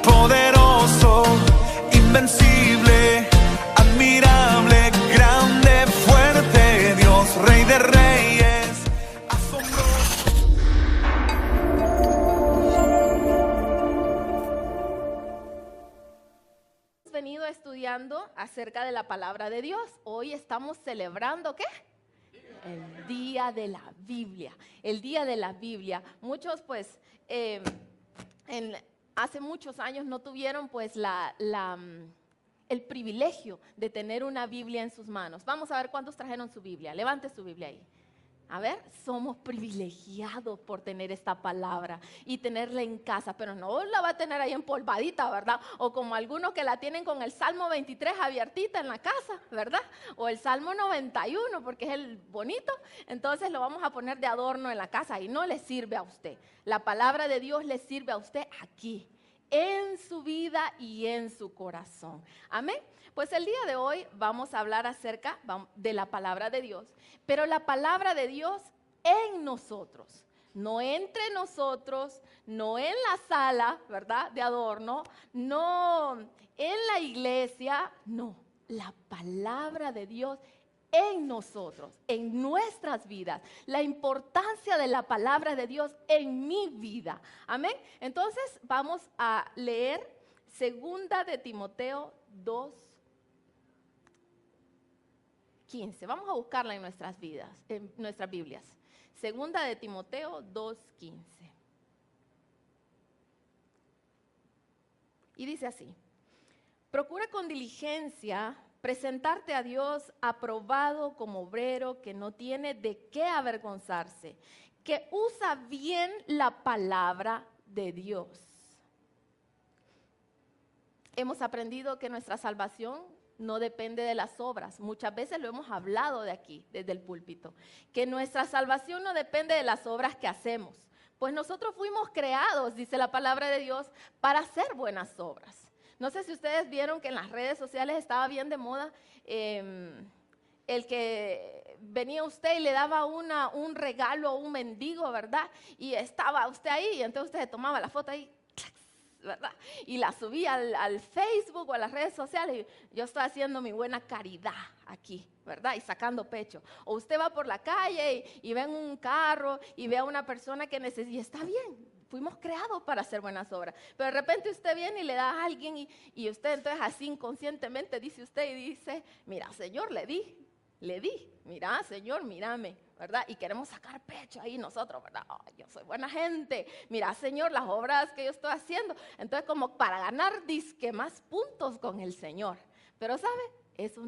Poderoso, invencible, admirable, grande, fuerte, Dios, Rey de Reyes, asombroso. Hemos venido estudiando acerca de la palabra de Dios. Hoy estamos celebrando, ¿qué? El Día de la Biblia. El Día de la Biblia. Muchos, pues, hace muchos años no tuvieron, pues, el privilegio de tener una Biblia en sus manos. Vamos a ver cuántos trajeron su Biblia. Levante su Biblia ahí. A ver, somos privilegiados por tener esta palabra y tenerla en casa, pero no la va a tener ahí empolvadita, ¿verdad? O como algunos que la tienen con el Salmo 23 abiertita en la casa, ¿verdad? O el Salmo 91, porque es el bonito, entonces lo vamos a poner de adorno en la casa y no le sirve a usted. La palabra de Dios le sirve a usted aquí, en su vida y en su corazón. Amén. Pues el día de hoy vamos a hablar acerca de la palabra de Dios, pero la palabra de Dios en nosotros, no entre nosotros, no en la sala, ¿verdad?, de adorno, no en la iglesia, no, la palabra de Dios en nosotros, en nuestras vidas, la importancia de la palabra de Dios en mi vida. Amén. Entonces vamos a leer 2 de Timoteo 2:15. Vamos a buscarla en nuestras vidas, en nuestras Biblias. 2 de Timoteo 2:15. Y dice así: procura con diligencia presentarte a Dios aprobado como obrero que no tiene de qué avergonzarse, que usa bien la palabra de Dios. Hemos aprendido que nuestra salvación no depende de las obras. Muchas veces lo hemos hablado de aquí, desde el púlpito, que nuestra salvación no depende de las obras que hacemos. Pues nosotros fuimos creados, dice la palabra de Dios, para hacer buenas obras. No sé si ustedes vieron que en las redes sociales estaba bien de moda el que venía usted y le daba un regalo a un mendigo, ¿verdad? Y estaba usted ahí y entonces usted tomaba la foto ahí, ¿verdad? Y la subía al Facebook o a las redes sociales. Y yo estoy haciendo mi buena caridad aquí, ¿verdad? Y sacando pecho. O usted va por la calle y ve en un carro y ve a una persona que necesita, y está bien. Fuimos creados para hacer buenas obras. Pero de repente usted viene y le da a alguien y usted entonces así inconscientemente dice usted y dice, mira, Señor, le di. Mira, Señor, mírame, ¿verdad? Y queremos sacar pecho ahí nosotros, ¿verdad? Oh, yo soy buena gente. Mira, Señor, las obras que yo estoy haciendo. Entonces, como para ganar disque más puntos con el Señor. Pero, ¿sabe? Eso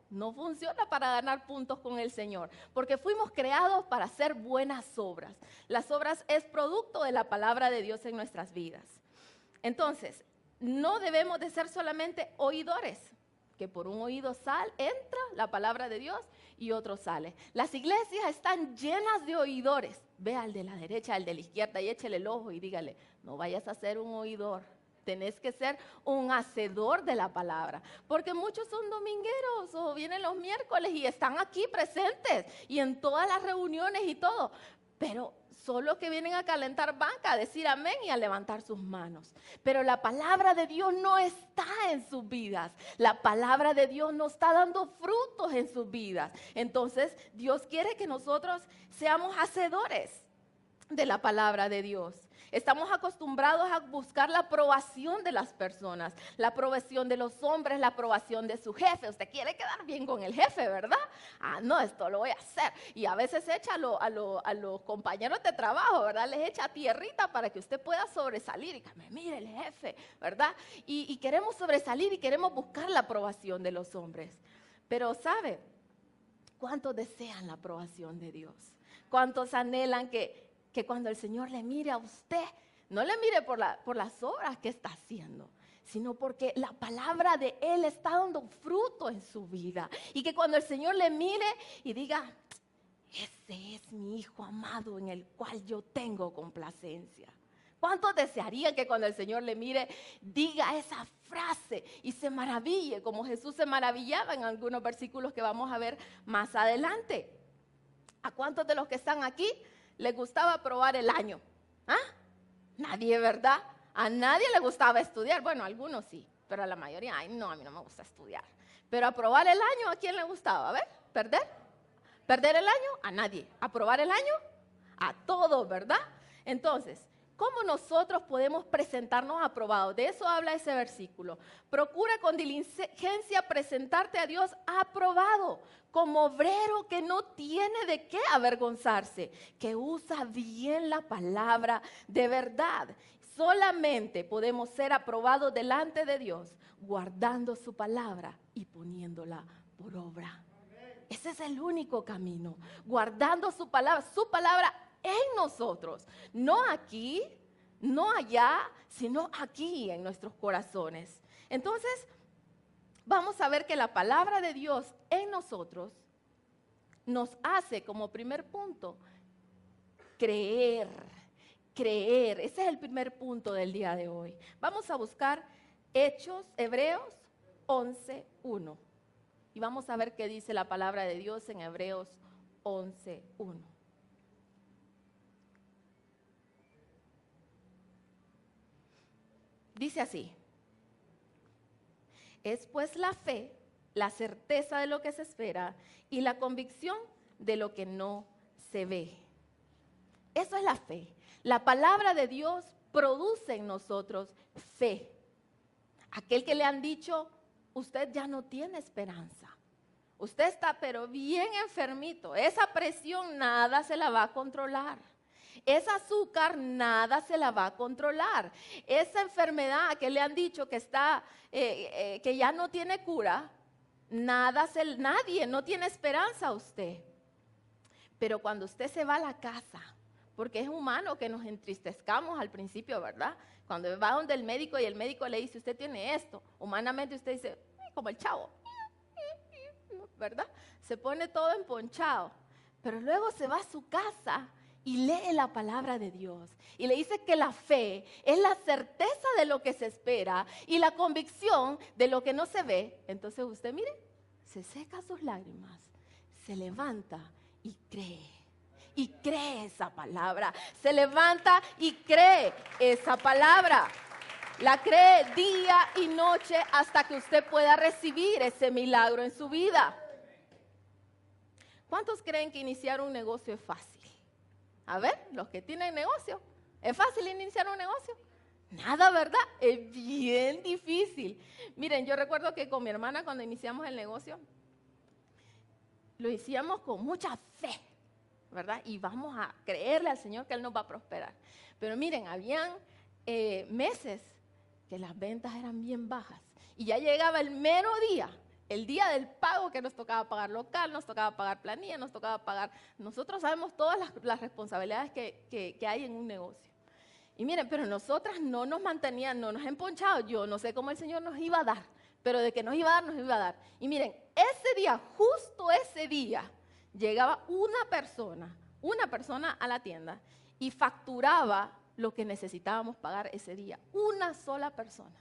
no funciona para ganar puntos con el Señor, porque fuimos creados para hacer buenas obras. Las obras es producto de la palabra de Dios en nuestras vidas. Entonces, no debemos de ser solamente oidores, que por un oído entra la palabra de Dios y otro sale. Las iglesias están llenas de oidores. Ve al de la derecha, al de la izquierda y échele el ojo y dígale, no vayas a ser un oidor. Tenés que ser un hacedor de la palabra, porque muchos son domingueros o vienen los miércoles y están aquí presentes y en todas las reuniones y todo, pero solo que vienen a calentar banca, a decir amén y a levantar sus manos. Pero la palabra de Dios no está en sus vidas, la palabra de Dios no está dando frutos en sus vidas. Entonces Dios quiere que nosotros seamos hacedores de la palabra de Dios. Estamos acostumbrados a buscar la aprobación de las personas, la aprobación de los hombres, la aprobación de su jefe. Usted quiere quedar bien con el jefe, ¿verdad? Ah, no, esto lo voy a hacer. Y a veces echa a los compañeros de trabajo, ¿verdad? Les echa tierrita para que usted pueda sobresalir. Y que me mire el jefe, ¿verdad? Y queremos sobresalir y queremos buscar la aprobación de los hombres. Pero, ¿sabe? ¿Cuántos desean la aprobación de Dios? ¿Cuántos anhelan que cuando el Señor le mire a usted, no le mire por las obras que está haciendo, sino porque la palabra de Él está dando fruto en su vida? Y que cuando el Señor le mire y diga, ese es mi hijo amado en el cual yo tengo complacencia. ¿Cuántos desearían que cuando el Señor le mire diga esa frase y se maraville como Jesús se maravillaba en algunos versículos que vamos a ver más adelante? ¿A cuántos de los que están aquí les gustaba aprobar el año? ¿Ah? Nadie, ¿verdad? A nadie le gustaba estudiar. Bueno, a algunos sí, pero a la mayoría, ay, no, a mí no me gusta estudiar. Pero aprobar el año, ¿a quién le gustaba? A ver, ¿perder? ¿Perder el año? A nadie. ¿Aprobar el año? A todos, ¿verdad? Entonces, ¿cómo nosotros podemos presentarnos aprobados? De eso habla ese versículo. Procura con diligencia presentarte a Dios aprobado, como obrero que no tiene de qué avergonzarse, que usa bien la palabra de verdad. Solamente podemos ser aprobados delante de Dios, guardando su palabra y poniéndola por obra. Ese es el único camino, guardando su palabra en nosotros, no aquí, no allá, sino aquí en nuestros corazones. Entonces, vamos a ver que la palabra de Dios en nosotros nos hace, como primer punto, creer. Ese es el primer punto del día de hoy. Vamos a buscar Hebreos 11:1. Y vamos a ver qué dice la palabra de Dios en Hebreos 11:1. Dice así: es pues la fe, la certeza de lo que se espera y la convicción de lo que no se ve. Eso es la fe. La palabra de Dios produce en nosotros fe. Aquel que le han dicho, usted ya no tiene esperanza. Usted está pero bien enfermito. Esa presión nada se la va a controlar. Ese azúcar nada se la va a controlar. Esa enfermedad que le han dicho que está, que ya no tiene cura, nadie, no tiene esperanza usted. Pero cuando usted se va a la casa, porque es humano que nos entristezcamos al principio, ¿verdad? Cuando va donde el médico y el médico le dice, usted tiene esto, humanamente usted dice, como el chavo, ¿verdad? Se pone todo emponchado, pero luego se va a su casa y lee la palabra de Dios y le dice que la fe es la certeza de lo que se espera y la convicción de lo que no se ve. Entonces usted, mire, se seca sus lágrimas, se levanta y cree. Y cree esa palabra, se levanta y cree esa palabra. La cree día y noche hasta que usted pueda recibir ese milagro en su vida. ¿Cuántos creen que iniciar un negocio es fácil? A ver, los que tienen negocio, ¿es fácil iniciar un negocio? Nada, ¿verdad? Es bien difícil. Miren, yo recuerdo que con mi hermana cuando iniciamos el negocio, lo hacíamos con mucha fe, ¿verdad? Y vamos a creerle al Señor que Él nos va a prosperar. Pero miren, habían meses que las ventas eran bien bajas. Y ya llegaba el mero día, el día del pago, que nos tocaba pagar local, nos tocaba pagar planilla, nos tocaba pagar. Nosotros sabemos todas las responsabilidades que hay en un negocio. Y miren, pero nosotras no nos mantenían, no nos emponchados. Yo no sé cómo el Señor nos iba a dar, pero de que nos iba a dar, nos iba a dar. Y miren, ese día, justo ese día, llegaba una persona a la tienda y facturaba lo que necesitábamos pagar ese día. Una sola persona.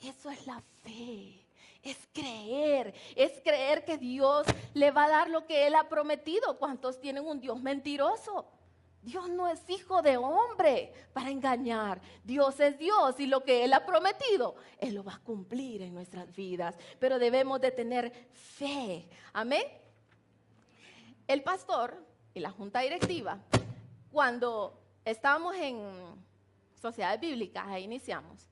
Eso es la fe. Es creer que Dios le va a dar lo que Él ha prometido. ¿Cuántos tienen un Dios mentiroso? Dios no es hijo de hombre para engañar. Dios es Dios y lo que Él ha prometido, Él lo va a cumplir en nuestras vidas. Pero debemos de tener fe. Amén. El pastor y la junta directiva, cuando estábamos en sociedades bíblicas, ahí iniciamos,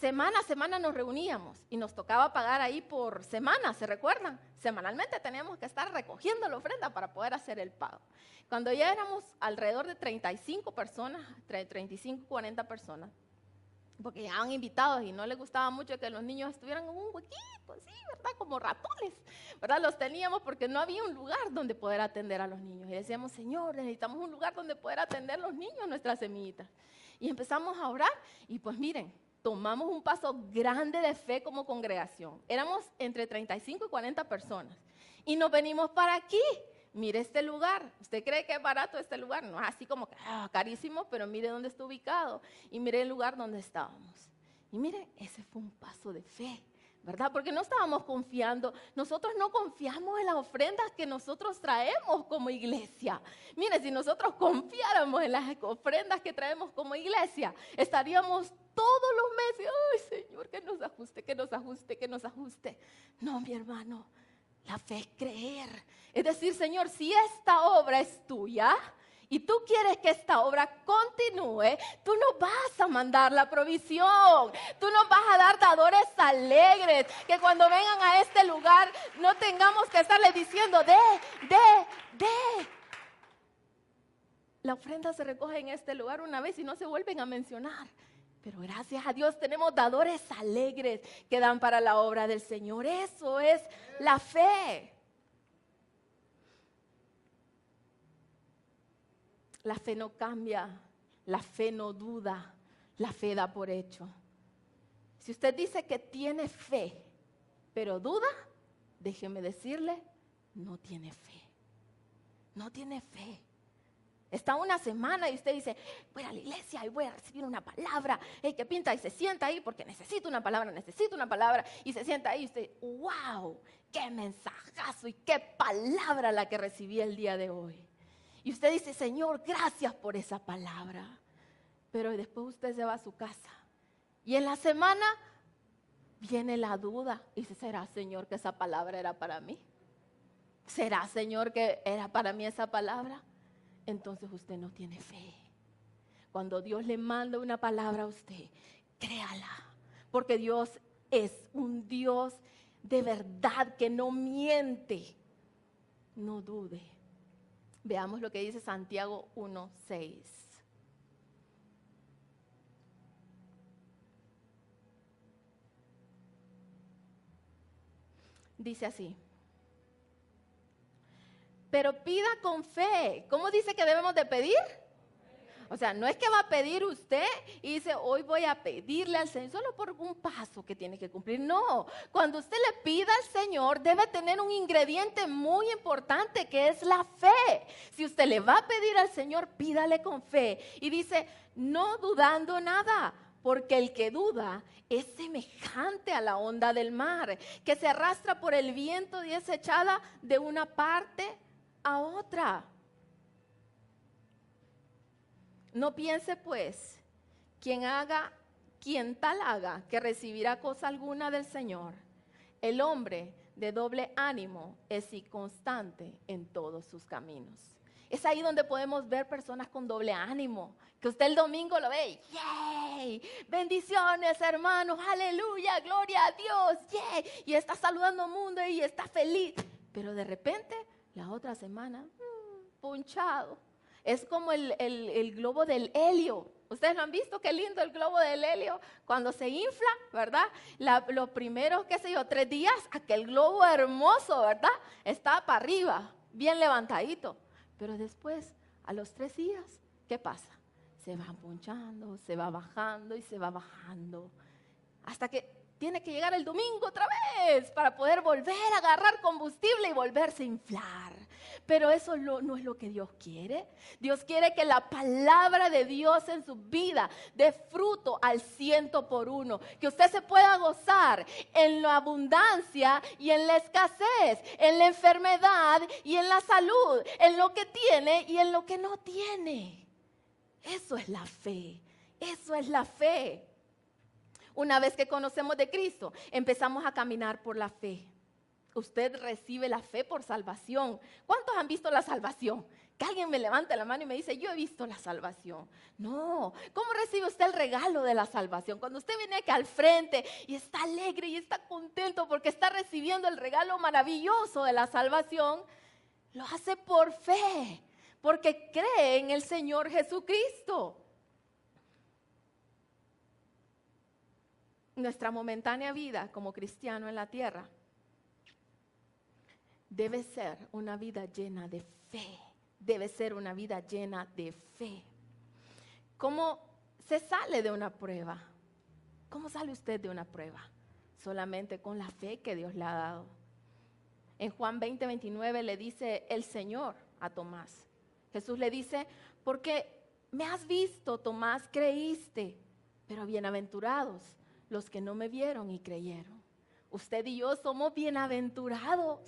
semana a semana nos reuníamos y nos tocaba pagar ahí por semana, ¿se recuerdan? Semanalmente teníamos que estar recogiendo la ofrenda para poder hacer el pago. Cuando ya éramos alrededor de 35 personas, 35, 40 personas, porque llegaban invitados y no les gustaba mucho que los niños estuvieran en un huequito, así, ¿verdad? Como ratones, ¿verdad? Los teníamos porque no había un lugar donde poder atender a los niños. Y decíamos, Señor, necesitamos un lugar donde poder atender a los niños, nuestras semillitas. Y empezamos a orar y pues miren, tomamos un paso grande de fe como congregación. Éramos entre 35 y 40 personas. Y nos venimos para aquí. Mire este lugar. ¿Usted cree que es barato este lugar? No es así como que carísimo, pero mire dónde está ubicado. Y mire el lugar donde estábamos. Y mire, ese fue un paso de fe ¿verdad? Porque no estábamos confiando. Nosotros no confiamos en las ofrendas que nosotros traemos como iglesia. Mire, si nosotros confiáramos en las ofrendas que traemos como iglesia, estaríamos todos los meses, ay Señor, que nos ajuste, que nos ajuste, que nos ajuste. No, mi hermano, la fe es creer. Es decir, Señor, si esta obra es tuya y tú quieres que esta obra continúe, tú nos vas a mandar la provisión. Tú nos vas a dar dadores alegres, que cuando vengan a este lugar no tengamos que estarles diciendo, de. La ofrenda se recoge en este lugar una vez y no se vuelven a mencionar. Pero gracias a Dios tenemos dadores alegres que dan para la obra del Señor. Eso es la fe. La fe no cambia, la fe no duda, la fe da por hecho. Si usted dice que tiene fe, pero duda, déjeme decirle, no tiene fe. No tiene fe. Está una semana y usted dice, voy a la iglesia y voy a recibir una palabra. El que pinta y se sienta ahí porque necesito una palabra. Y se sienta ahí y usted, wow, qué mensajazo y qué palabra la que recibí el día de hoy. Y usted dice, Señor, gracias por esa palabra. Pero después usted se va a su casa. Y en la semana viene la duda. Y dice, ¿será, Señor, que esa palabra era para mí? ¿Será, Señor, que era para mí esa palabra? Entonces usted no tiene fe. Cuando Dios le manda una palabra a usted, créala. Porque Dios es un Dios de verdad que no miente. No dude. Veamos lo que dice Santiago 1:6. Dice así. Pero pida con fe. ¿Cómo dice que debemos de pedir? O sea, no es que va a pedir usted y dice, hoy voy a pedirle al Señor solo por un paso que tiene que cumplir. No, cuando usted le pida al Señor, debe tener un ingrediente muy importante que es la fe. Si usted le va a pedir al Señor, pídale con fe. Y dice, no dudando nada, porque el que duda es semejante a la onda del mar, que se arrastra por el viento y es echada de una parte a otra. No piense pues, quien tal haga, que recibirá cosa alguna del Señor. El hombre de doble ánimo es inconstante en todos sus caminos. Es ahí donde podemos ver personas con doble ánimo, que usted el domingo lo ve, ¡yay! Bendiciones, hermanos, aleluya, gloria a Dios, ¡yay! Y está saludando al mundo y está feliz. Pero de repente, la otra semana, ponchado. Es como el globo del helio. ¿Ustedes lo han visto? Qué lindo el globo del helio. Cuando se infla, ¿verdad? Los primeros, 3 días, aquel globo hermoso, ¿verdad? Está para arriba, bien levantadito. Pero después, a los 3 días, ¿qué pasa? Se va ponchando, se va bajando y se va bajando. Hasta que tiene que llegar el domingo otra vez para poder volver a agarrar combustible y volverse a inflar. Pero eso no es lo que Dios quiere. Dios quiere que la palabra de Dios en su vida dé fruto al 100%. Que usted se pueda gozar en la abundancia y en la escasez, en la enfermedad y en la salud, en lo que tiene y en lo que no tiene. Eso es la fe. Eso es la fe. Una vez que conocemos de Cristo, empezamos a caminar por la fe. Usted recibe la fe por salvación. ¿Cuántos han visto la salvación? Que alguien me levante la mano y me dice, yo he visto la salvación. No, ¿cómo recibe usted el regalo de la salvación? Cuando usted viene aquí al frente y está alegre y está contento porque está recibiendo el regalo maravilloso de la salvación, lo hace por fe, porque cree en el Señor Jesucristo. Nuestra momentánea vida como cristiano en la tierra debe ser una vida llena de fe. Debe ser una vida llena de fe. ¿Cómo se sale de una prueba? ¿Cómo sale usted de una prueba? Solamente con la fe que Dios le ha dado. En Juan 20:29 le dice el Señor a Tomás. Jesús le dice, porque me has visto, Tomás, creíste, pero bienaventurados los que no me vieron y creyeron. Usted y yo somos bienaventurados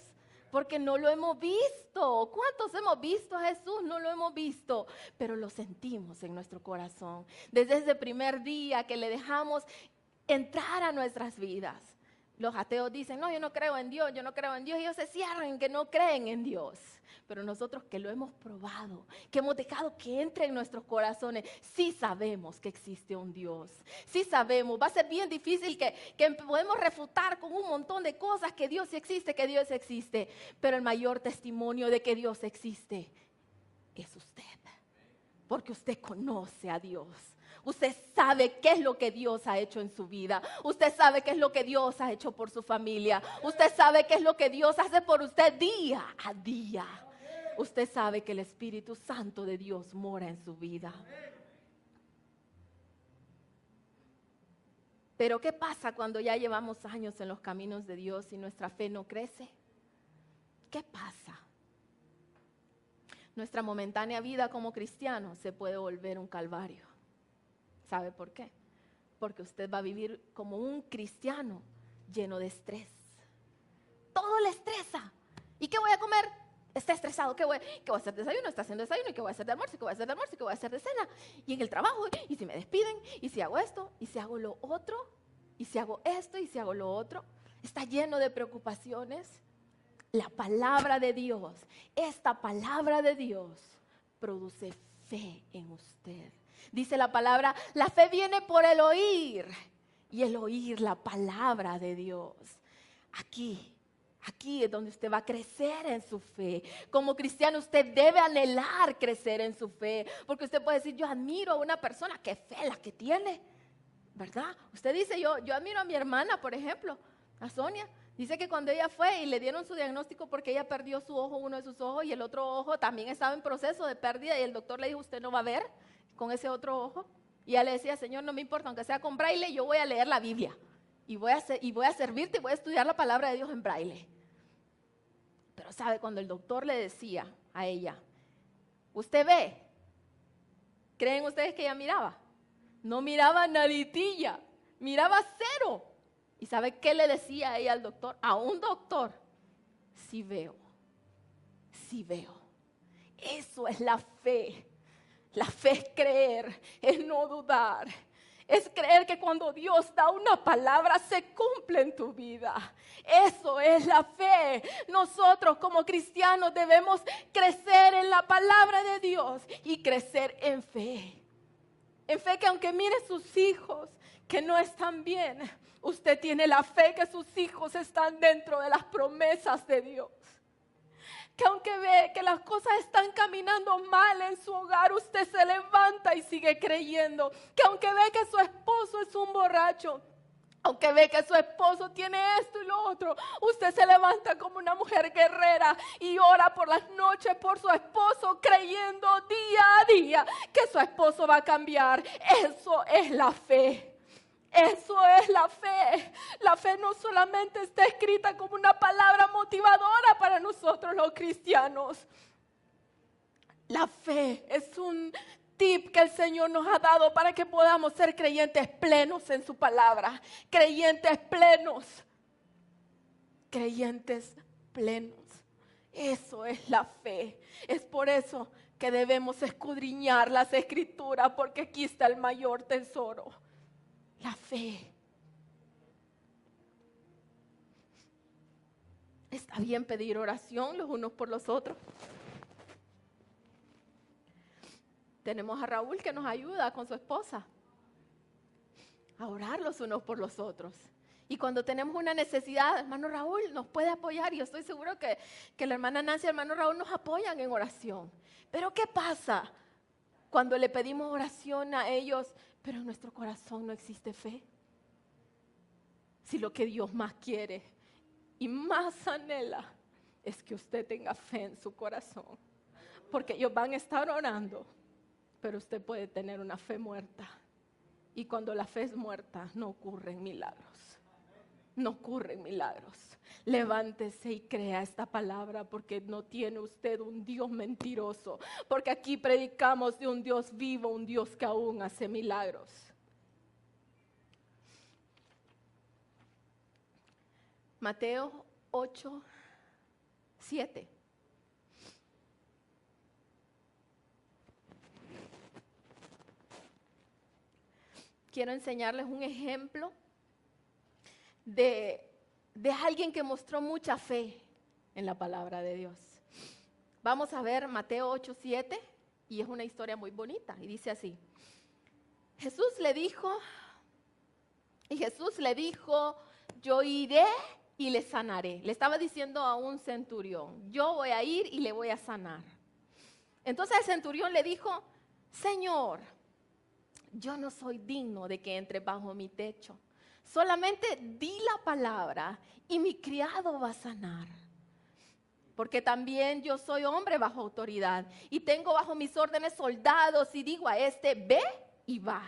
porque no lo hemos visto. ¿Cuántos hemos visto a Jesús? No lo hemos visto, pero lo sentimos en nuestro corazón. Desde ese primer día que le dejamos entrar a nuestras vidas. Los ateos dicen, no, yo no creo en Dios, yo no creo en Dios. Ellos se cierran en que no creen en Dios. Pero nosotros que lo hemos probado, que hemos dejado que entre en nuestros corazones, sí sabemos que existe un Dios. Sí sabemos, va a ser bien difícil que podemos refutar con un montón de cosas que Dios existe, que Dios existe. Pero el mayor testimonio de que Dios existe es usted. Porque usted conoce a Dios. Usted sabe qué es lo que Dios ha hecho en su vida. Usted sabe qué es lo que Dios ha hecho por su familia. Usted sabe qué es lo que Dios hace por usted día a día. Usted sabe que el Espíritu Santo de Dios mora en su vida. Pero ¿qué pasa cuando ya llevamos años en los caminos de Dios y nuestra fe no crece? ¿Qué pasa? Nuestra momentánea vida como cristianos se puede volver un calvario. ¿Sabe por qué? Porque usted va a vivir como un cristiano lleno de estrés. Todo le estresa. ¿Y qué voy a comer? Está estresado. ¿Qué voy a hacer de desayuno? Está haciendo desayuno. ¿Y qué voy a hacer de almuerzo? ¿Y qué voy a hacer de almuerzo? ¿Y qué voy a hacer de cena? Y en el trabajo. ¿Y si me despiden? ¿Y si hago esto? ¿Y si hago lo otro? ¿Y si hago esto? ¿Y si hago lo otro? Está lleno de preocupaciones. La palabra de Dios, esta palabra de Dios produce fe en usted. Dice la palabra, la fe viene por el oír y el oír la palabra de Dios. Aquí es donde usted va a crecer en su fe. Como cristiano usted debe anhelar crecer en su fe, porque usted puede decir, yo admiro a una persona, qué fe la que tiene, ¿verdad? Usted dice, yo admiro a mi hermana, por ejemplo, a Sonia. Dice que cuando ella fue y le dieron su diagnóstico porque ella perdió su ojo, uno de sus ojos, y el otro ojo también estaba en proceso de pérdida, y el doctor le dijo, usted no va a ver con ese otro ojo. Y ella le decía, Señor, no me importa, aunque sea con braille, yo voy a leer la Biblia. Y voy a servirte y voy a estudiar la palabra de Dios en braille. Pero sabe, cuando el doctor le decía a ella, ¿usted ve? ¿Creen ustedes que ella miraba? No miraba naditilla, miraba cero. ¿Y sabe qué le decía ella al doctor? A un doctor, sí veo, sí veo. Eso es la fe. La fe es creer, es no dudar. Es creer que cuando Dios da una palabra se cumple en tu vida. Eso es la fe. Nosotros como cristianos debemos crecer en la palabra de Dios y crecer en fe. En fe que aunque mire sus hijos que no están bien, usted tiene la fe que sus hijos están dentro de las promesas de Dios. Que aunque ve que las cosas están caminando mal en su hogar, usted se levanta y sigue creyendo. Que aunque ve que su esposo es un borracho, aunque ve que su esposo tiene esto y lo otro, usted se levanta como una mujer guerrera y ora por las noches por su esposo, creyendo día a día que su esposo va a cambiar. Eso es la fe. Eso es la fe. La fe no solamente está escrita como una palabra motivadora para nosotros los cristianos. La fe es un tip que el Señor nos ha dado para que podamos ser creyentes plenos en su palabra. Creyentes plenos. Creyentes plenos. Eso es la fe. Es por eso que debemos escudriñar las Escrituras, porque aquí está el mayor tesoro. La fe. Está bien pedir oración los unos por los otros. Tenemos a Raúl que nos ayuda con su esposa a orar los unos por los otros. Y cuando tenemos una necesidad, hermano Raúl nos puede apoyar. Y yo estoy seguro que la hermana Nancy y el hermano Raúl nos apoyan en oración. Pero ¿qué pasa cuando le pedimos oración a ellos, pero en nuestro corazón no existe fe? Si lo que Dios más quiere y más anhela es que usted tenga fe en su corazón. Porque ellos van a estar orando, pero usted puede tener una fe muerta. Y cuando la fe es muerta, no ocurren milagros. No ocurren milagros. Levántese y crea esta palabra, porque no tiene usted un Dios mentiroso. Porque aquí predicamos de un Dios vivo, un Dios que aún hace milagros. Mateo 8, 7. Quiero enseñarles un ejemplo de alguien que mostró mucha fe en la palabra de Dios. Vamos a ver Mateo 8, 7, y es una historia muy bonita, y dice así. Jesús le dijo, yo iré y le sanaré. Le estaba diciendo a un centurión, yo voy a ir y le voy a sanar. Entonces el centurión le dijo, Señor, yo no soy digno de que entre bajo mi techo. Solamente di la palabra y mi criado va a sanar. Porque también yo soy hombre bajo autoridad y tengo bajo mis órdenes soldados y digo a este, ve y va.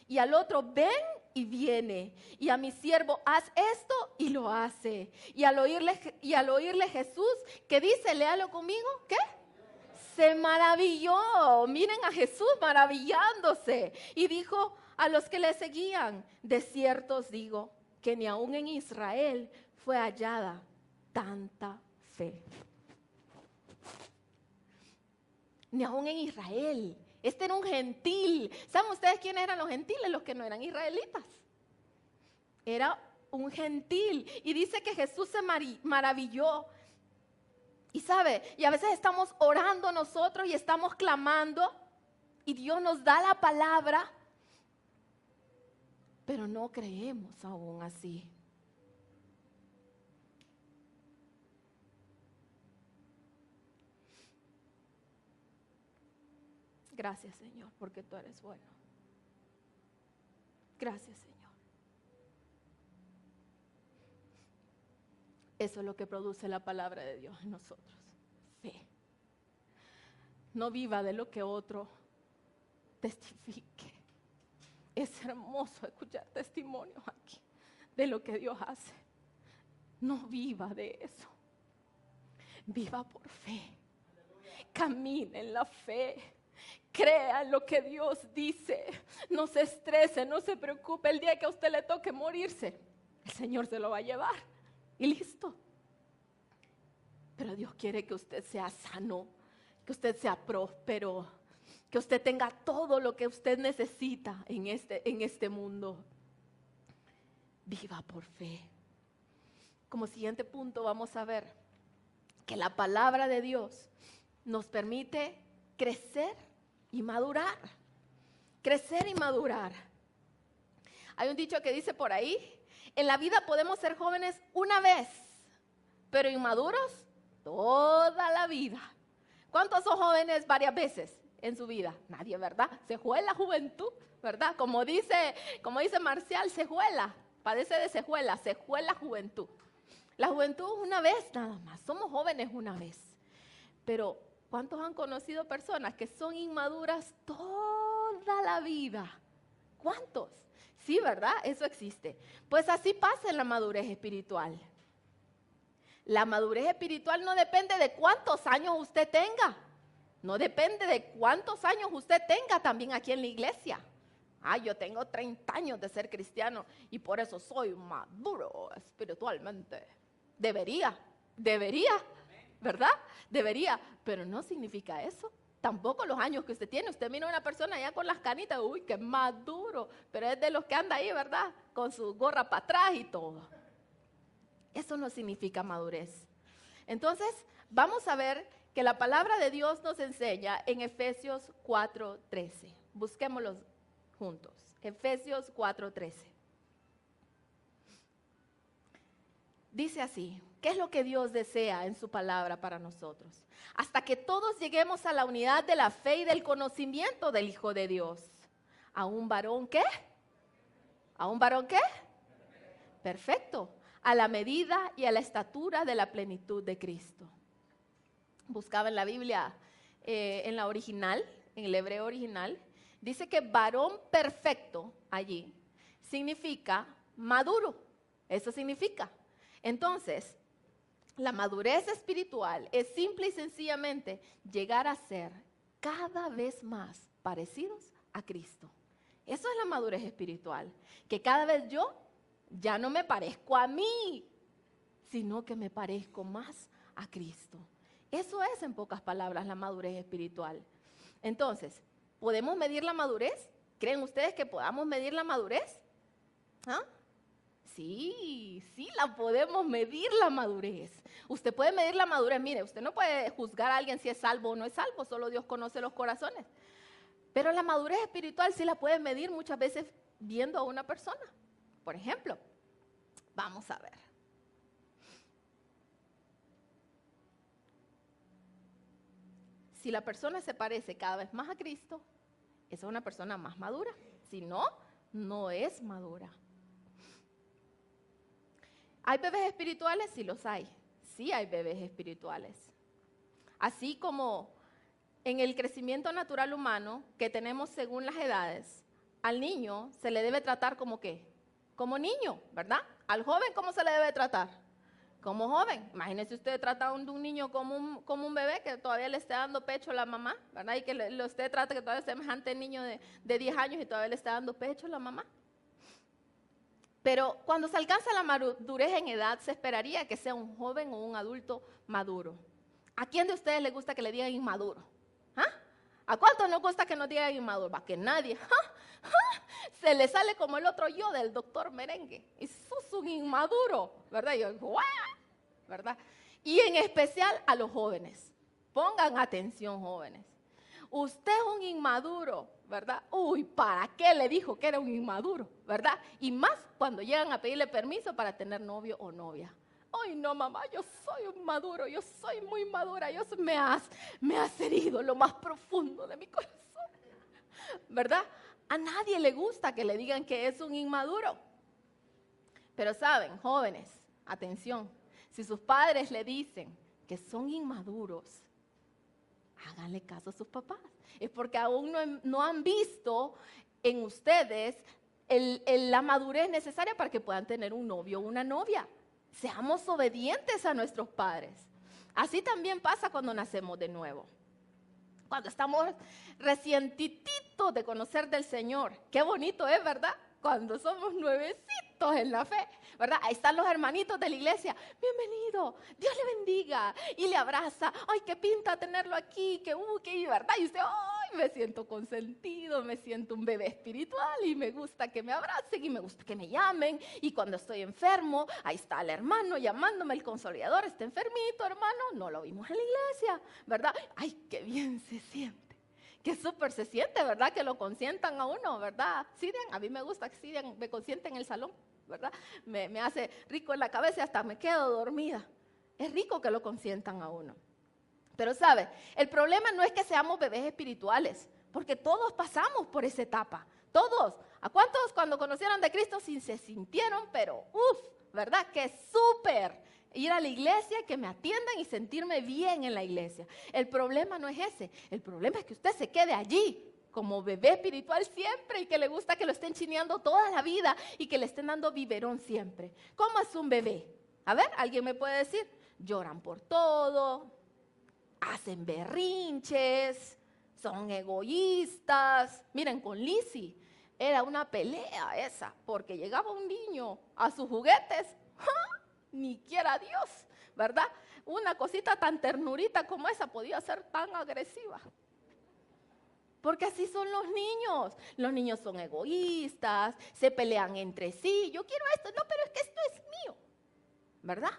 Y al otro, ven y viene. Y a mi siervo, haz esto y lo hace. Y al oírle Jesús, ¿qué dice? Léalo conmigo, ¿qué? Se maravilló. Miren a Jesús maravillándose. Y dijo a los que le seguían, de cierto os digo que ni aún en Israel fue hallada tanta fe. Ni aún en Israel. Este era un gentil. ¿Saben ustedes quiénes eran los gentiles? Los que no eran israelitas. Era un gentil. Y dice que Jesús se maravilló. Y sabe, y a veces estamos orando nosotros y estamos clamando. Y Dios nos da la palabra. Pero no creemos aún así. Gracias, Señor, porque tú eres bueno. Gracias, Señor. Eso es lo que produce la palabra de Dios en nosotros. Fe. No viva de lo que otro testifique. Es hermoso escuchar testimonios aquí de lo que Dios hace. No viva de eso. Viva por fe. Camine en la fe. Crea en lo que Dios dice. No se estrese, no se preocupe. El día que a usted le toque morirse, el Señor se lo va a llevar. Y listo. Pero Dios quiere que usted sea sano, que usted sea próspero, que usted tenga todo lo que usted necesita en este mundo. Viva por fe. Como siguiente punto vamos a ver que la palabra de Dios nos permite crecer y madurar. Crecer y madurar. Hay un dicho que dice por ahí, en la vida podemos ser jóvenes una vez, pero inmaduros toda la vida. ¿Cuántos son jóvenes varias veces en su vida? Nadie, ¿verdad? Se juega la juventud, ¿verdad? Como dice Marcial, sejuela, padece de sejuela la juventud. La juventud es una vez nada más, somos jóvenes una vez. Pero ¿cuántos han conocido personas que son inmaduras toda la vida? ¿Cuántos? Sí, ¿verdad? Eso existe. Pues así pasa en la madurez espiritual. La madurez espiritual no depende de cuántos años usted tenga. No depende de cuántos años usted tenga también aquí en la iglesia. Yo tengo 30 años de ser cristiano y por eso soy maduro espiritualmente. Debería, ¿verdad? Debería, pero no significa eso. Tampoco los años que usted tiene. Usted mira a una persona ya con las canitas, uy, qué maduro, pero es de los que anda ahí, ¿verdad? Con su gorra para atrás y todo. Eso no significa madurez. Entonces, vamos a ver que la palabra de Dios nos enseña en Efesios 4:13. Busquémoslo juntos. Efesios 4:13. Dice así, ¿qué es lo que Dios desea en su palabra para nosotros? Hasta que todos lleguemos a la unidad de la fe y del conocimiento del Hijo de Dios. ¿A un varón qué? ¿A un varón qué? Perfecto. A la medida y a la estatura de la plenitud de Cristo. Buscaba en la Biblia, en la original, en el hebreo original, dice que varón perfecto allí significa maduro. Eso significa. Entonces, la madurez espiritual es simple y sencillamente llegar a ser cada vez más parecidos a Cristo. Eso es la madurez espiritual. Que cada vez yo ya no me parezco a mí, sino que me parezco más a Cristo. Eso es, en pocas palabras, la madurez espiritual. Entonces, ¿podemos medir la madurez? ¿Creen ustedes que podamos medir la madurez? ¿Ah? Sí, sí la podemos medir la madurez. Usted puede medir la madurez. Mire, usted no puede juzgar a alguien si es salvo o no es salvo, solo Dios conoce los corazones. Pero la madurez espiritual sí la puede medir muchas veces viendo a una persona. Por ejemplo, vamos a ver. Si la persona se parece cada vez más a Cristo, esa es una persona más madura. Si no, no es madura. ¿Hay bebés espirituales? Sí los hay. Sí hay bebés espirituales. Así como en el crecimiento natural humano que tenemos según las edades, al niño se le debe tratar como ¿qué? Como niño, ¿verdad? Al joven, ¿cómo se le debe tratar? Como joven. Imagínese usted tratando de un niño como un bebé que todavía le esté dando pecho a la mamá, ¿verdad? Y que usted trata que todavía es semejante niño de 10 años y todavía le está dando pecho a la mamá. Pero cuando se alcanza la madurez en edad, se esperaría que sea un joven o un adulto maduro. ¿A quién de ustedes le gusta que le digan inmaduro? ¿Ah? ¿A cuántos nos gusta que nos digan inmaduro? ¿Va que nadie? Se le sale como el otro yo del doctor Merengue. Y sos un inmaduro, ¿verdad? Y yo, ¡guau! ¿Verdad? Y en especial a los jóvenes. Pongan atención, jóvenes. Usted es un inmaduro, ¿verdad? Uy, ¿para qué le dijo que era un inmaduro? ¿Verdad? Y más cuando llegan a pedirle permiso para tener novio o novia. Ay, no, mamá, yo soy un maduro, yo soy muy madura, me has herido lo más profundo de mi corazón. ¿Verdad? A nadie le gusta que le digan que es un inmaduro. Pero saben, jóvenes, atención, si sus padres le dicen que son inmaduros, háganle caso a sus papás. Es porque aún no han visto en ustedes la madurez necesaria para que puedan tener un novio o una novia. Seamos obedientes a nuestros padres. Así también pasa cuando nacemos de nuevo. Cuando estamos recientitos de conocer del Señor. Qué bonito es, ¿verdad? Cuando somos nuevecitos en la fe, ¿verdad? Ahí están los hermanitos de la iglesia. Bienvenido, Dios le bendiga. Y le abraza. Ay, qué pinta tenerlo aquí, qué ¿verdad? Y usted, ay, me siento consentido, me siento un bebé espiritual y me gusta que me abracen y me gusta que me llamen. Y cuando estoy enfermo, ahí está el hermano llamándome, el consolidador, está enfermito, hermano. No lo vimos en la iglesia, ¿verdad? Ay, qué bien se siente. Qué súper se siente, ¿verdad? Que lo consientan a uno, ¿verdad? Sidian, a mí me gusta que Sidian me consiente en el salón, ¿verdad? Me hace rico en la cabeza y hasta me quedo dormida. Es rico que lo consientan a uno. Pero, ¿sabe? El problema no es que seamos bebés espirituales, porque todos pasamos por esa etapa. Todos. ¿A cuántos cuando conocieron de Cristo se sintieron, pero ¿verdad? Que súper ir a la iglesia, que me atiendan y sentirme bien en la iglesia. El problema no es ese. El problema es que usted se quede allí como bebé espiritual siempre y que le gusta que lo estén chineando toda la vida y que le estén dando biberón siempre. ¿Cómo es un bebé? A ver, ¿alguien me puede decir? Lloran por todo, hacen berrinches, son egoístas. Miren, con Lizzie era una pelea esa, porque llegaba un niño a sus juguetes, ni quiera Dios, ¿verdad? Una cosita tan ternurita como esa podía ser tan agresiva. Porque así son los niños. Los niños son egoístas, se pelean entre sí. Yo quiero esto, no, pero es que esto es mío, ¿verdad?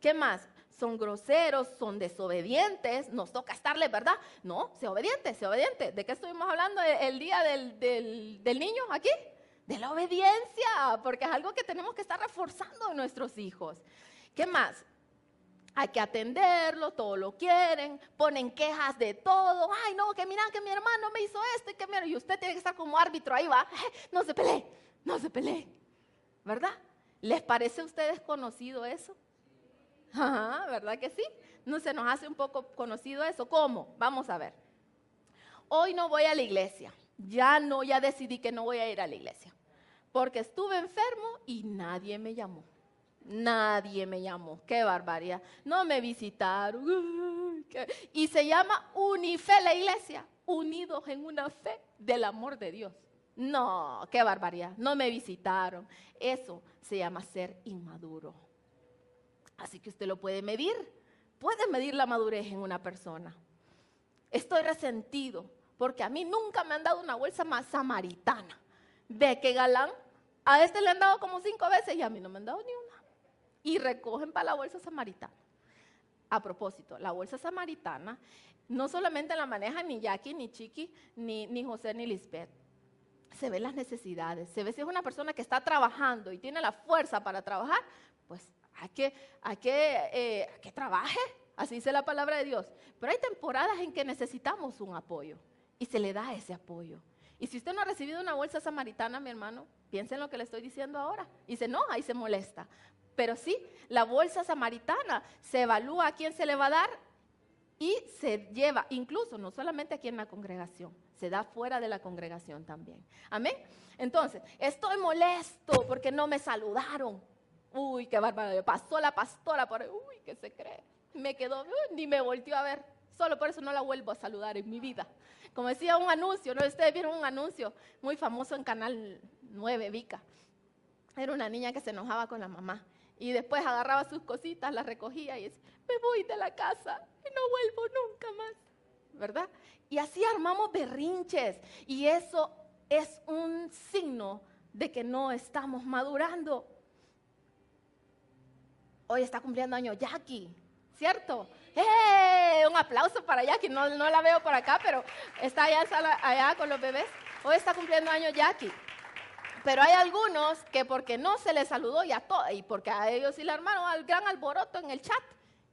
¿Qué más? Son groseros, son desobedientes, nos toca estarles, ¿verdad? No, sea obediente, sea obediente. ¿De qué estuvimos hablando el día del niño aquí? De la obediencia, porque es algo que tenemos que estar reforzando en nuestros hijos. ¿Qué más? Hay que atenderlo, todo lo quieren, ponen quejas de todo. Ay, no, que mira que mi hermano me hizo esto y que mira, y usted tiene que estar como árbitro, ahí va. No se pelee, no se pelee, ¿verdad? ¿Les parece a ustedes conocido eso? Ajá, ¿verdad que sí? No se nos hace un poco conocido eso. ¿Cómo? Vamos a ver. Hoy no voy a la iglesia. Ya decidí que no voy a ir a la iglesia. Porque estuve enfermo y nadie me llamó. Nadie me llamó. Qué barbaridad. No me visitaron. Y se llama Unife la iglesia. Unidos en una fe del amor de Dios. No, qué barbaridad. No me visitaron. Eso se llama ser inmaduro. Así que usted lo puede medir. Puede medir la madurez en una persona. Estoy resentido porque a mí nunca me han dado una bolsa más samaritana. Ve qué galán. A este le han dado como 5 veces y a mí no me han dado ni una. Y recogen para la bolsa samaritana. A propósito, la bolsa samaritana no solamente la manejan ni Jackie, ni Chiqui, ni José, ni Lisbeth. Se ven las necesidades. Se ve si es una persona que está trabajando y tiene la fuerza para trabajar, pues hay que trabaje. Así dice la palabra de Dios. Pero hay temporadas en que necesitamos un apoyo y se le da ese apoyo. Y si usted no ha recibido una bolsa samaritana, mi hermano, piense en lo que le estoy diciendo ahora. Y se enoja y se molesta. Pero sí, la bolsa samaritana se evalúa a quién se le va a dar y se lleva, incluso no solamente aquí en la congregación, se da fuera de la congregación también. Amén. Entonces, estoy molesto porque no me saludaron. Uy, qué bárbaro. Pasó la pastora por ahí. Uy, ¿qué se cree? Me quedó, ni me volteó a ver. Solo por eso no la vuelvo a saludar en mi vida. Como decía un anuncio, ¿no? Ustedes vieron un anuncio muy famoso en Canal 9, Vica. Era una niña que se enojaba con la mamá. Y después agarraba sus cositas, las recogía y decía, me voy de la casa y no vuelvo nunca más. ¿Verdad? Y así armamos berrinches. Y eso es un signo de que no estamos madurando. Hoy está cumpliendo años Jackie, ¿cierto? Un aplauso para Jackie. No la veo por acá, pero está allá con los bebés. Hoy está cumpliendo años Jackie. Pero hay algunos que porque no se les saludó y porque a ellos sí le armaron al gran alboroto en el chat.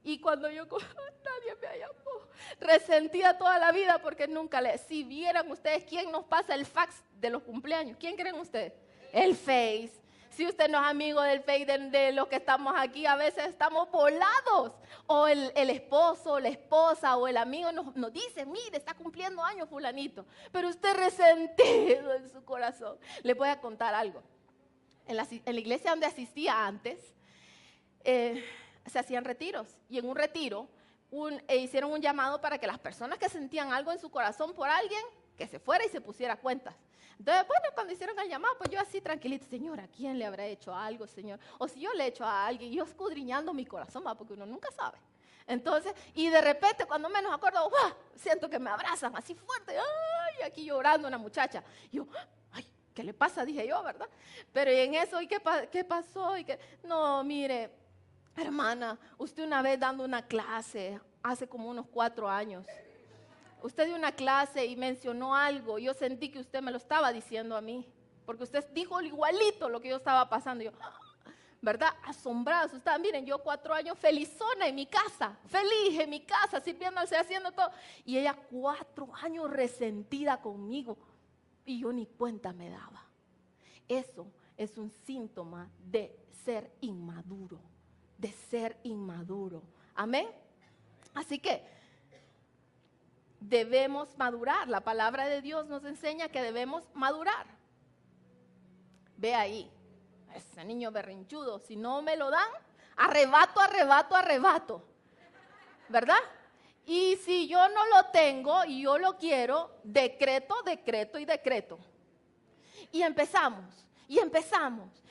Y cuando yo, nadie me llamó, resentida toda la vida porque nunca si vieran ustedes quién nos pasa el fax de los cumpleaños, ¿quién creen ustedes? El Face. Si usted no es amigo del Face de los que estamos aquí, a veces estamos volados. O el esposo, la esposa o el amigo nos dice, mire, está cumpliendo años fulanito. Pero usted resentido en su corazón. Le voy a contar algo. En la iglesia donde asistía antes, se hacían retiros. Y en un retiro hicieron un llamado para que las personas que sentían algo en su corazón por alguien, que se fuera y se pusiera cuentas. Entonces, bueno, cuando hicieron el llamado, pues yo así tranquilita, Señor, ¿a quién le habrá hecho algo, Señor? O si yo le he hecho a alguien, yo escudriñando mi corazón, porque uno nunca sabe. Entonces, y de repente, cuando menos acuerdo, ¡ah! Siento que me abrazan así fuerte, ¡ay! Aquí llorando una muchacha. Y yo, ¡ay! ¿Qué le pasa? Dije yo, ¿verdad? Pero en eso, ¿y qué pasó? No, mire, hermana, usted una vez dando una clase, hace como unos 4 años, usted dio una clase y mencionó algo, yo sentí que usted me lo estaba diciendo a mí, porque usted dijo igualito lo que yo estaba pasando. Yo, ¿verdad? Asombrada, asustada. Miren, yo 4 años felizona en mi casa, feliz en mi casa, sirviéndose, haciendo todo. Y ella 4 años resentida conmigo y yo ni cuenta me daba. Eso es un síntoma de ser inmaduro, de ser inmaduro. Amén. Así que debemos madurar. La palabra de Dios nos enseña que debemos madurar. Ve ahí, ese niño berrinchudo, si no me lo dan, arrebato, arrebato, arrebato. ¿Verdad? Y si yo no lo tengo y yo lo quiero, decreto, decreto y decreto. Y empezamos,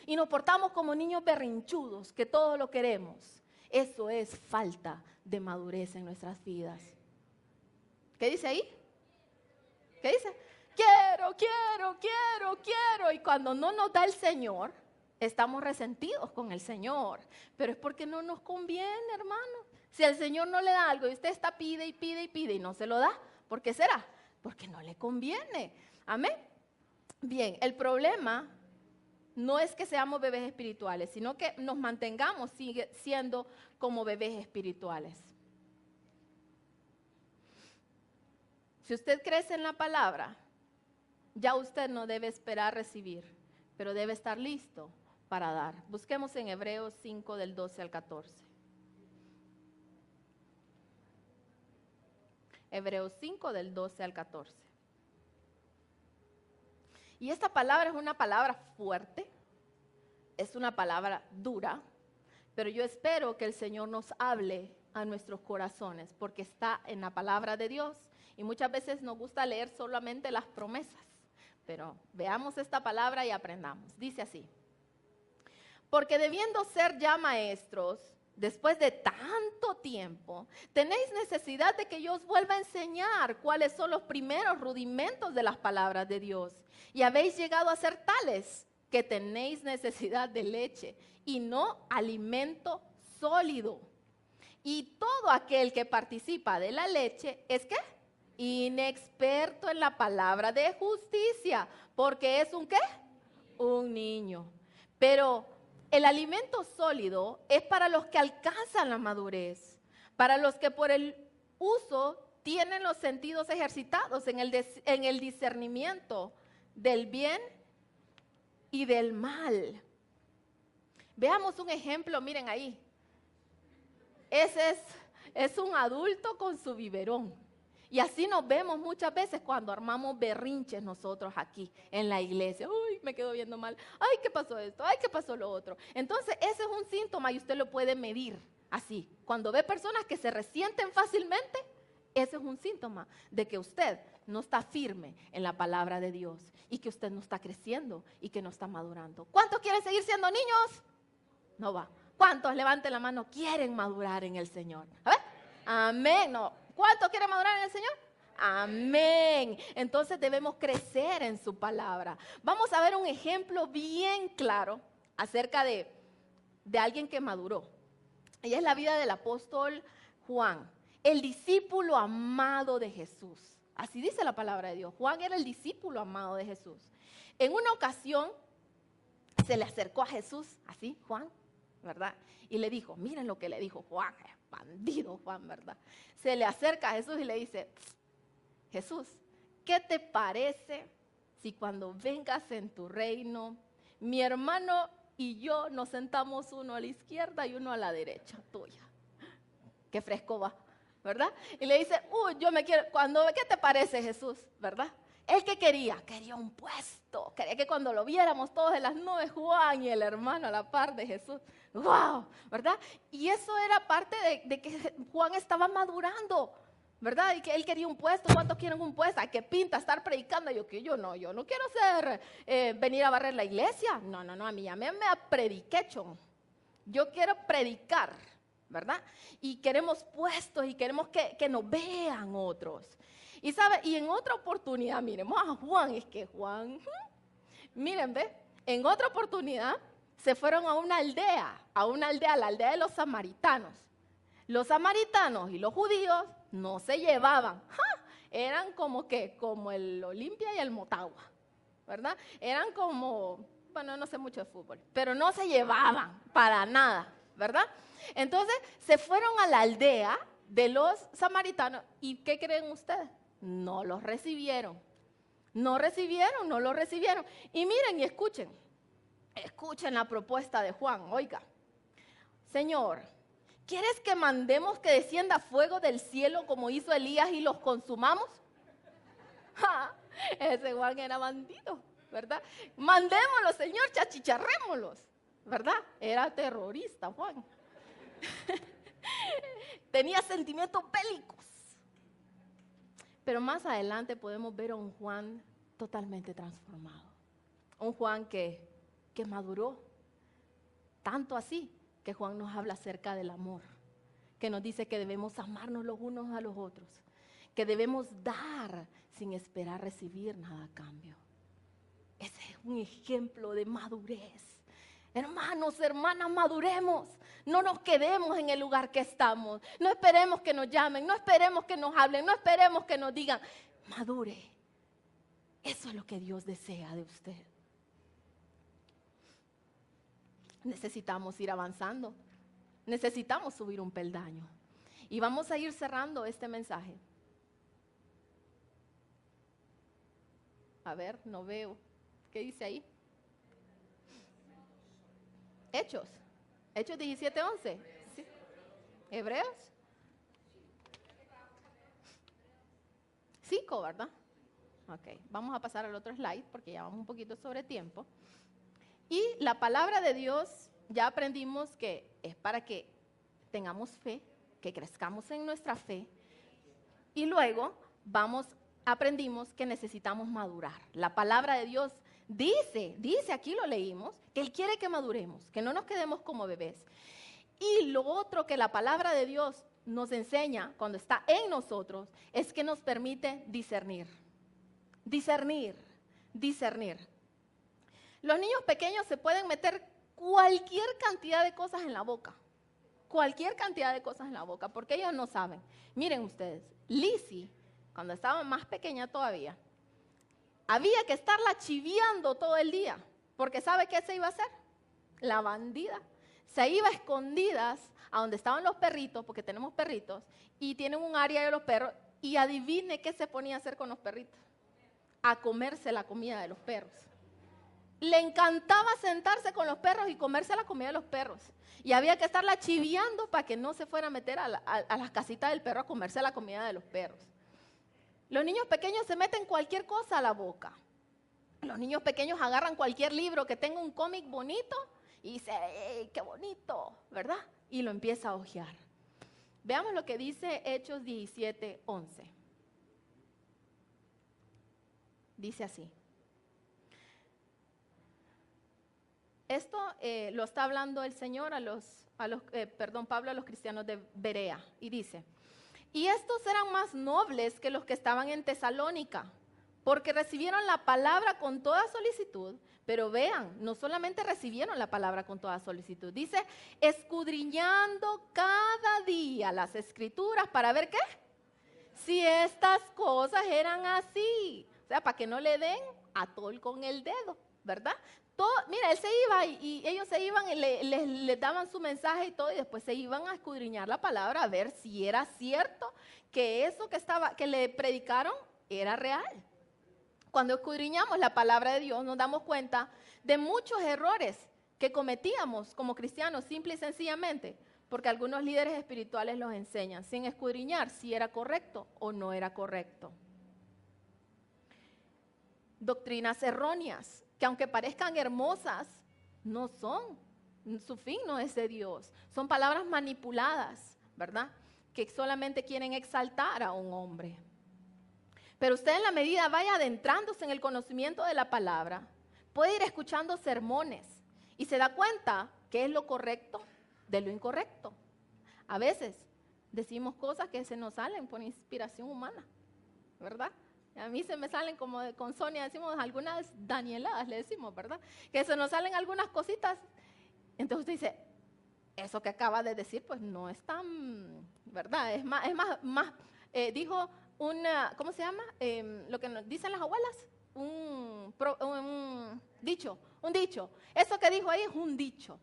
y nos portamos como niños berrinchudos, que todo lo queremos. Eso es falta de madurez en nuestras vidas. ¿Qué dice ahí? ¿Qué dice? Quiero, quiero, quiero, quiero. Y cuando no nos da el Señor, estamos resentidos con el Señor. Pero es porque no nos conviene, hermano. Si el Señor no le da algo y usted está pide y pide y pide y no se lo da, ¿por qué será? Porque no le conviene. Amén. Bien, el problema no es que seamos bebés espirituales, sino que nos mantengamos siendo como bebés espirituales. Si usted crece en la palabra, ya usted no debe esperar recibir, pero debe estar listo para dar. Busquemos en Hebreos 5 del 12 al 14. Hebreos 5 del 12 al 14. Y esta palabra es una palabra fuerte, es una palabra dura, pero yo espero que el Señor nos hable a nuestros corazones, porque está en la palabra de Dios. Y muchas veces nos gusta leer solamente las promesas, pero veamos esta palabra y aprendamos. Dice así: porque debiendo ser ya maestros, después de tanto tiempo, tenéis necesidad de que yo os vuelva a enseñar cuáles son los primeros rudimentos de las palabras de Dios. Y habéis llegado a ser tales que tenéis necesidad de leche y no alimento sólido. Y todo aquel que participa de la leche es ¿qué? Inexperto en la palabra de justicia, porque es ¿un qué? Un niño. Pero el alimento sólido es para los que alcanzan la madurez, para los que por el uso tienen los sentidos ejercitados en el discernimiento del bien y del mal. Veamos un ejemplo, miren ahí. Ese es un adulto con su biberón. Y así nos vemos muchas veces cuando armamos berrinches nosotros aquí en la iglesia. Uy, me quedo viendo mal. Ay, ¿qué pasó esto? Ay, ¿qué pasó lo otro? Entonces, ese es un síntoma y usted lo puede medir así. Cuando ve personas que se resienten fácilmente, ese es un síntoma de que usted no está firme en la palabra de Dios y que usted no está creciendo y que no está madurando. ¿Cuántos quieren seguir siendo niños? No va. ¿Cuántos, levanten la mano, quieren madurar en el Señor? A ver, amén. No. ¿Cuántos quieren madurar en el Señor? Amén. Entonces debemos crecer en su palabra. Vamos a ver un ejemplo bien claro acerca de alguien que maduró. Y es la vida del apóstol Juan, el discípulo amado de Jesús. Así dice la palabra de Dios. Juan era el discípulo amado de Jesús. En una ocasión se le acercó a Jesús, así, Juan, ¿verdad? Y le dijo, miren lo que le dijo Juan, bandido Juan, ¿verdad? Se le acerca a Jesús y le dice, Jesús, ¿qué te parece si cuando vengas en tu reino, mi hermano y yo nos sentamos uno a la izquierda y uno a la derecha tuya? Qué fresco va, ¿verdad? Y le dice, yo me quiero, ¿qué te parece, Jesús? ¿Verdad? ¿Él qué quería? Quería un puesto. Quería que cuando lo viéramos todos en las nubes, Juan y el hermano a la par de Jesús. ¡Wow! ¿Verdad? Y eso era parte de que Juan estaba madurando, ¿verdad? Y que él quería un puesto. ¿Cuántos quieren un puesto? Ay, qué pinta estar predicando. Yo no quiero venir a barrer la iglesia. No, a mí llámeme a prediquechon. Yo quiero predicar, ¿verdad? Y queremos puestos y queremos que nos vean otros. Y sabe, y en otra oportunidad, miremos a Juan, es que Juan, miren, ve, en otra oportunidad se fueron a una aldea, la aldea de los samaritanos. Los samaritanos y los judíos no se llevaban, eran como el Olimpia y el Motagua, ¿verdad? Eran como, bueno, no sé mucho de fútbol, pero no se llevaban para nada, ¿verdad? Entonces se fueron a la aldea de los samaritanos y ¿qué creen ustedes? No los recibieron. No los recibieron. Y miren y escuchen la propuesta de Juan. Oiga, Señor, ¿quieres que mandemos que descienda fuego del cielo como hizo Elías y los consumamos? Ese Juan era bandido, ¿verdad? Mandémoslos, Señor, chachicharrémoslos, ¿verdad? Era terrorista, Juan. Tenía sentimientos bélicos. Pero más adelante podemos ver a un Juan totalmente transformado. Un Juan que maduró. Tanto así que Juan nos habla acerca del amor. Que nos dice que debemos amarnos los unos a los otros. Que debemos dar sin esperar recibir nada a cambio. Ese es un ejemplo de madurez. Hermanos, hermanas, maduremos. No nos quedemos en el lugar que estamos. No esperemos que nos llamen, no esperemos que nos hablen, no esperemos que nos digan. Madure. Eso es lo que Dios desea de usted. Necesitamos ir avanzando. Necesitamos subir un peldaño. Y vamos a ir cerrando este mensaje. A ver, no veo. ¿Qué dice ahí? Hechos 17:11. ¿Sí? Hebreos 5, ¿verdad? Ok, vamos a pasar al otro slide porque ya vamos un poquito sobre tiempo. Y la palabra de Dios, ya aprendimos que es para que tengamos fe, que crezcamos en nuestra fe. Y luego aprendimos que necesitamos madurar. La palabra de Dios dice, aquí lo leímos, que Él quiere que maduremos, que no nos quedemos como bebés. Y lo otro que la palabra de Dios nos enseña cuando está en nosotros es que nos permite discernir. Discernir. Los niños pequeños se pueden meter cualquier cantidad de cosas en la boca. Cualquier cantidad de cosas en la boca, porque ellos no saben. Miren ustedes, Lizzie, cuando estaba más pequeña todavía, había que estarla chiviando todo el día, porque ¿sabe qué se iba a hacer? La bandida. Se iba a escondidas a donde estaban los perritos, porque tenemos perritos, y tienen un área de los perros, y adivine qué se ponía a hacer con los perritos. A comerse la comida de los perros. Le encantaba sentarse con los perros y comerse la comida de los perros. Y había que estarla chiviando para que no se fuera a meter a las casitas del perro a comerse la comida de los perros. Los niños pequeños se meten cualquier cosa a la boca. Los niños pequeños agarran cualquier libro que tenga un cómic bonito y dice, ¡ey, qué bonito! ¿Verdad? Y lo empieza a hojear. Veamos lo que dice Hechos 17:11. Dice así. Esto lo está hablando el Señor Pablo a los cristianos de Berea. Y dice, y estos eran más nobles que los que estaban en Tesalónica, porque recibieron la palabra con toda solicitud. Pero vean, no solamente recibieron la palabra con toda solicitud. Dice, escudriñando cada día las escrituras para ver qué. Si estas cosas eran así. O sea, para que no le den atol con el dedo, ¿verdad? Mira, él se iba y ellos se iban y le daban su mensaje y todo, y después se iban a escudriñar la palabra a ver si era cierto que eso que le predicaron era real. Cuando escudriñamos la palabra de Dios nos damos cuenta de muchos errores que cometíamos como cristianos simple y sencillamente porque algunos líderes espirituales los enseñan sin escudriñar si era correcto o no era correcto. Doctrinas erróneas que aunque parezcan hermosas, no son. Su fin no es de Dios. Son palabras manipuladas, ¿verdad? Que solamente quieren exaltar a un hombre. Pero usted en la medida vaya adentrándose en el conocimiento de la palabra, puede ir escuchando sermones y se da cuenta qué es lo correcto de lo incorrecto. A veces decimos cosas que se nos salen por inspiración humana, ¿verdad? A mí se me salen como con Sonia, decimos algunas danieladas, le decimos, ¿verdad? Que se nos salen algunas cositas. Entonces usted dice, eso que acaba de decir, pues no es tan, ¿verdad? Es más, dijo una, ¿cómo se llama? Lo que nos dicen las abuelas, un dicho. Eso que dijo ahí es un dicho.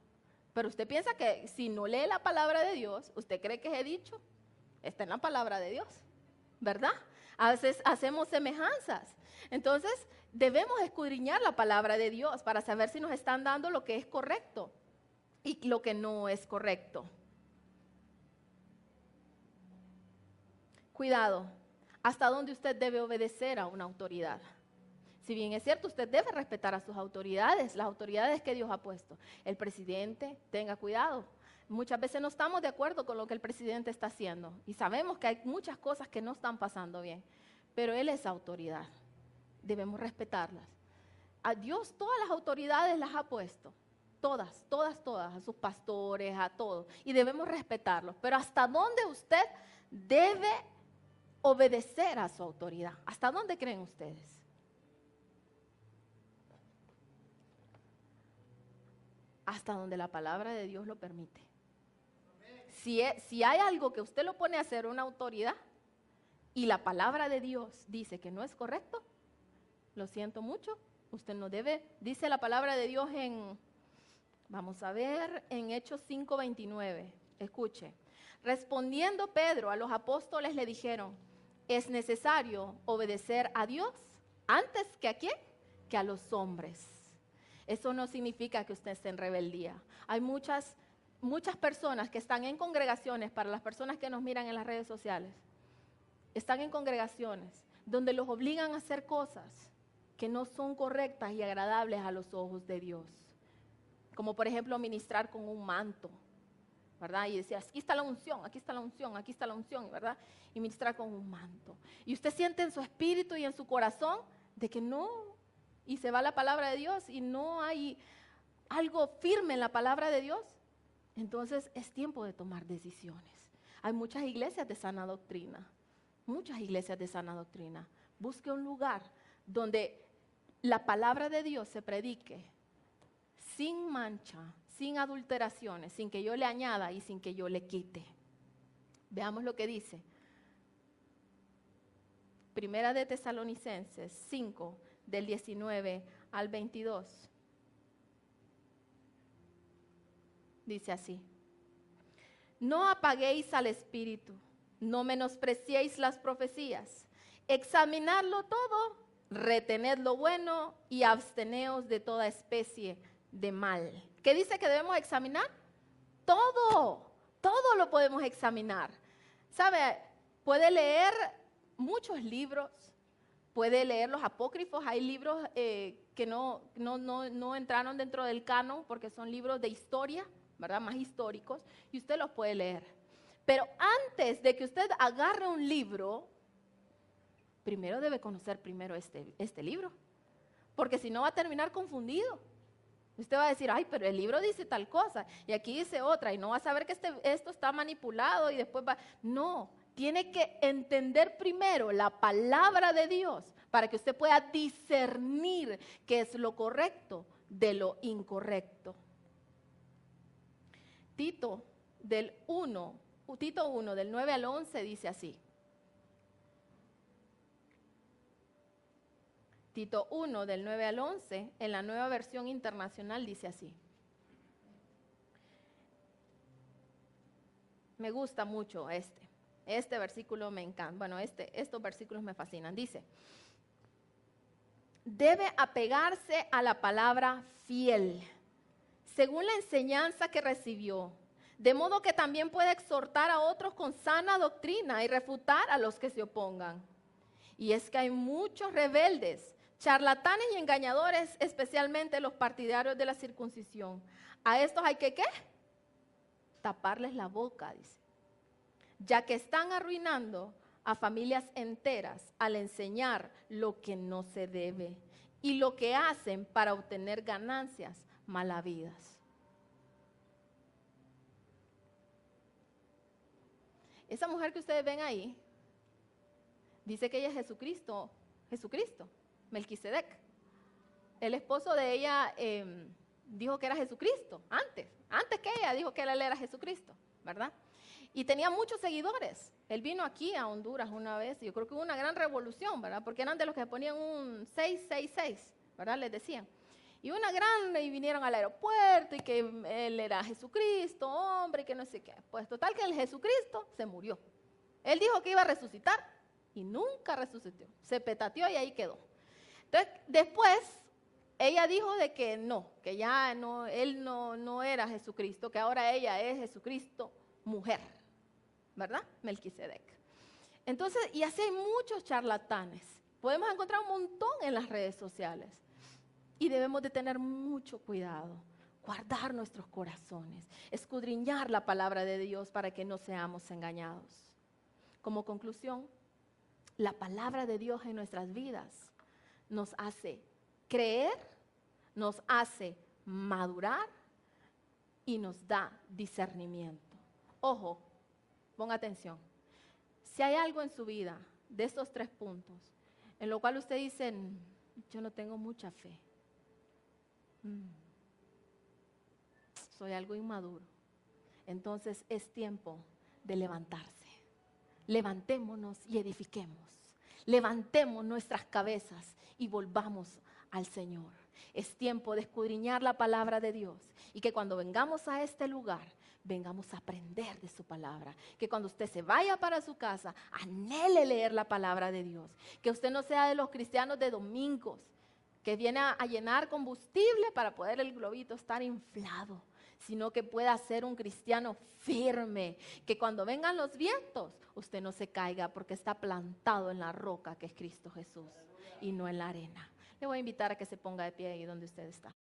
Pero usted piensa que si no lee la palabra de Dios, ¿usted cree que ese dicho está en la palabra de Dios? ¿Verdad? A veces hacemos semejanzas. Entonces, debemos escudriñar la palabra de Dios para saber si nos están dando lo que es correcto y lo que no es correcto. Cuidado, hasta dónde usted debe obedecer a una autoridad. Si bien es cierto, usted debe respetar a sus autoridades, las autoridades que Dios ha puesto. El presidente, tenga cuidado. Muchas veces no estamos de acuerdo con lo que el presidente está haciendo y sabemos que hay muchas cosas que no están pasando bien, pero él es autoridad, debemos respetarlas. A Dios todas las autoridades las ha puesto, todas, a sus pastores, a todos, y debemos respetarlos, pero ¿hasta dónde usted debe obedecer a su autoridad? ¿Hasta dónde creen ustedes? Hasta donde la palabra de Dios lo permite. Si hay algo que usted lo pone a hacer una autoridad y la palabra de Dios dice que no es correcto, lo siento mucho, usted no debe, dice la palabra de Dios vamos a ver, en Hechos 5:29, escuche. Respondiendo Pedro a los apóstoles le dijeron, es necesario obedecer a Dios antes que a quién, que a los hombres. Eso no significa que usted esté en rebeldía. Hay muchas personas que están en congregaciones, para las personas que nos miran en las redes sociales, están en congregaciones donde los obligan a hacer cosas que no son correctas y agradables a los ojos de Dios. Como por ejemplo ministrar con un manto, ¿verdad? Y decía, aquí está la unción, aquí está la unción, aquí está la unción, ¿verdad? Y ministrar con un manto. Y usted siente en su espíritu y en su corazón de que no, y se va la palabra de Dios y no hay algo firme en la palabra de Dios. Entonces es tiempo de tomar decisiones. Hay muchas iglesias de sana doctrina, muchas iglesias de sana doctrina. Busque un lugar donde la palabra de Dios se predique sin mancha, sin adulteraciones, sin que yo le añada y sin que yo le quite. Veamos lo que dice. Primera de Tesalonicenses 5, del 19 al 22. Dice así: no apaguéis al espíritu, no menospreciéis las profecías, examinadlo todo, retened lo bueno y absteneos de toda especie de mal. ¿Qué dice que debemos examinar? Todo lo podemos examinar. ¿Sabe? Puede leer muchos libros, puede leer los apócrifos. Hay libros que no entraron dentro del canon porque son libros de historia, ¿verdad? Más históricos, y usted los puede leer. Pero antes de que usted agarre un libro, primero debe conocer primero este libro, porque si no va a terminar confundido. Usted va a decir, ay, pero el libro dice tal cosa, y aquí dice otra, y no va a saber que esto está manipulado, y después va. No, tiene que entender primero la palabra de Dios, para que usted pueda discernir qué es lo correcto de lo incorrecto. Tito 1, del 9 al 11, dice así. Tito 1, del 9 al 11, en la Nueva Versión Internacional, dice así. Me gusta mucho este versículo me encanta. Bueno, estos versículos me fascinan. Dice: debe apegarse a la palabra fiel, según la enseñanza que recibió, de modo que también pueda exhortar a otros con sana doctrina y refutar a los que se opongan. Y es que hay muchos rebeldes, charlatanes y engañadores, especialmente los partidarios de la circuncisión. A estos hay que, ¿qué? Taparles la boca, dice, ya que están arruinando a familias enteras al enseñar lo que no se debe y lo que hacen para obtener ganancias malavidas. Esa mujer que ustedes ven ahí, dice que ella es Jesucristo, Melquisedec. El esposo de ella dijo que era Jesucristo, antes que ella dijo que él era Jesucristo, ¿verdad? Y tenía muchos seguidores. Él vino aquí a Honduras una vez, y yo creo que hubo una gran revolución, ¿verdad? Porque eran de los que ponían un 666, ¿verdad? Les decían. Y y vinieron al aeropuerto, y que él era Jesucristo, hombre, y que no sé qué. Pues total que el Jesucristo se murió. Él dijo que iba a resucitar, y nunca resucitó. Se petateó y ahí quedó. Entonces, después, ella dijo de que no, que ya él no era Jesucristo, que ahora ella es Jesucristo mujer, ¿verdad? Melquisedec. Entonces, y así hay muchos charlatanes. Podemos encontrar un montón en las redes sociales. Y debemos de tener mucho cuidado, guardar nuestros corazones, escudriñar la palabra de Dios para que no seamos engañados. Como conclusión, la palabra de Dios en nuestras vidas nos hace creer, nos hace madurar y nos da discernimiento. Ojo, ponga atención. Si hay algo en su vida de estos 3 puntos, en lo cual usted dice, yo no tengo mucha fe, soy algo inmaduro, entonces es tiempo de levantarse. Levantémonos y edifiquemos. Levantemos nuestras cabezas y volvamos al Señor. Es tiempo de escudriñar la palabra de Dios, y que cuando vengamos a este lugar, vengamos a aprender de su palabra. Que cuando usted se vaya para su casa, anhele leer la palabra de Dios. Que usted no sea de los cristianos de domingos, que viene a llenar combustible para poder el globito estar inflado, sino que pueda ser un cristiano firme, que cuando vengan los vientos, usted no se caiga, porque está plantado en la roca que es Cristo Jesús y no en la arena. Le voy a invitar a que se ponga de pie ahí donde usted está.